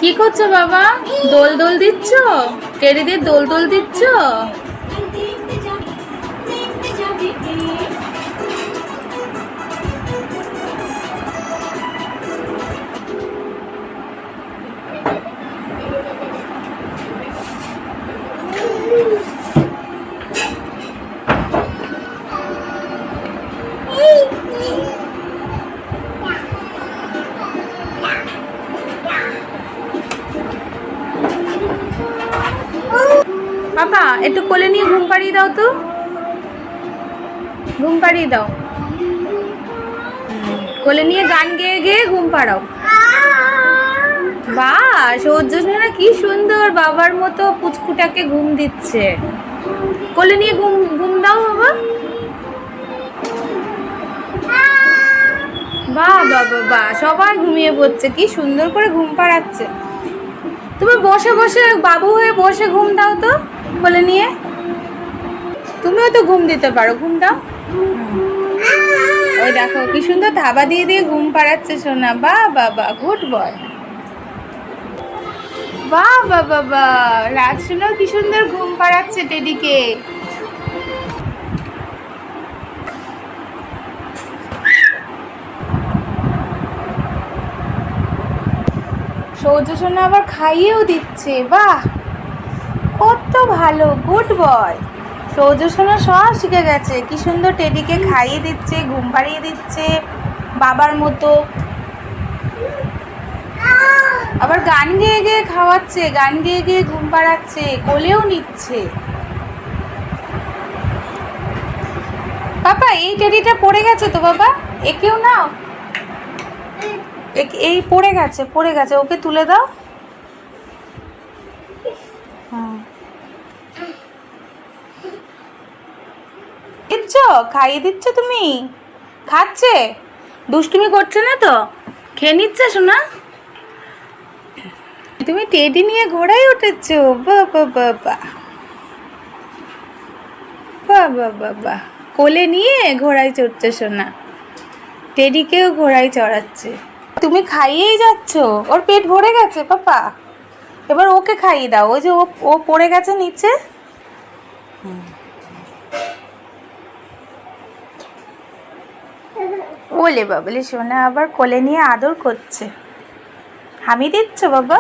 কি করছো বাবা? দোল দোল দিচ্ছ? টেডিদের দোল দোল দিচ্ছ? পাপা একটু কোলে নিয়ে ঘুম পাড়িয়ে দাও তো, ঘুম পাড়িয়ে দাও। কোলে নিয়ে গান গেয়ে গেয়ে ঘুম পাড়াও। বাহ, সৌর্যস্নেহা কি সুন্দর বাবার মতো পুচকুটাকে ঘুম দিচ্ছে। কোলে নিয়ে ঘুম ঘুম দাও বাবা। বাহ বাবা বাহ, সবাই ঘুমিয়ে পড়ছে, কি সুন্দর করে ঘুম পাড়াচ্ছে। তুমি বসে বসে বাবু হয়ে বসে ঘুম দাও তো কোলে নিয়ে। তুমিও তো ঘুম দিতে পারো, ঘুম দাও। ওই দেখো কি সুন্দর থাবা দিয়ে দিয়ে ঘুম পাড়াচ্ছে সোনা। বাহ বাবা, গুড বয়। বাহ বাবা বাহ, রাত সোনাও কি সুন্দর ঘুম পাড়াচ্ছে টেডিকে। সৌর্য সোনা আবার খাইয়েও দিচ্ছে। বাহ, কত ভালো, গুড বয়। সৌর্য সোনা সব শিখে গেছে, কি সুন্দর টেডিকে খাইয়ে দিচ্ছে, ঘুম পাড়িয়ে দিচ্ছে বাবার মতো। আবার গান গেয়ে গেয়ে খাওয়াচ্ছে, গান গেয়ে গেয়ে ঘুম পাড়াচ্ছে, কোলেও নিচ্ছে। বাবা এই টেডিটা পড়ে গেছে তো বাবা, একেও নাও। এই পড়ে গেছে, পড়ে গেছে, ওকে তুলে দাও। দিচ্ছ, খাইয়ে দিচ্ছ তুমি? খাচ্ছে? দুষ্টুমি করছে না তো? খেয়ে নিচ্ছে শোনা? তুমি টেডি নিয়ে ঘোড়ায় উঠেছ? বাবা বাবা, বাবা বাবা, কোলে নিয়ে ঘোড়ায় চড়ছে সোনা। টেডিকেও ঘোড়ায় চড়াচ্ছে। তুমি খাইয়েই যাচ্ছ, ওর পেট ভরে গেছে পাপা। এবার ওকে খাইয়ে দাও, ওই যে ও পড়ে গেছে নিচে। ওলে বাবলি সোনা আবার কোলে নিয়ে আদর করছে। হামি দিচ্ছ বাবা?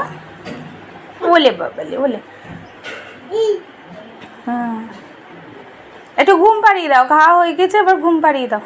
ওলে বাবলি ওলে। হ্যাঁ, একটু ঘুম পাড়িয়ে দাও, খাওয়া হয়ে গেছে, আবার ঘুম পাড়িয়ে দাও।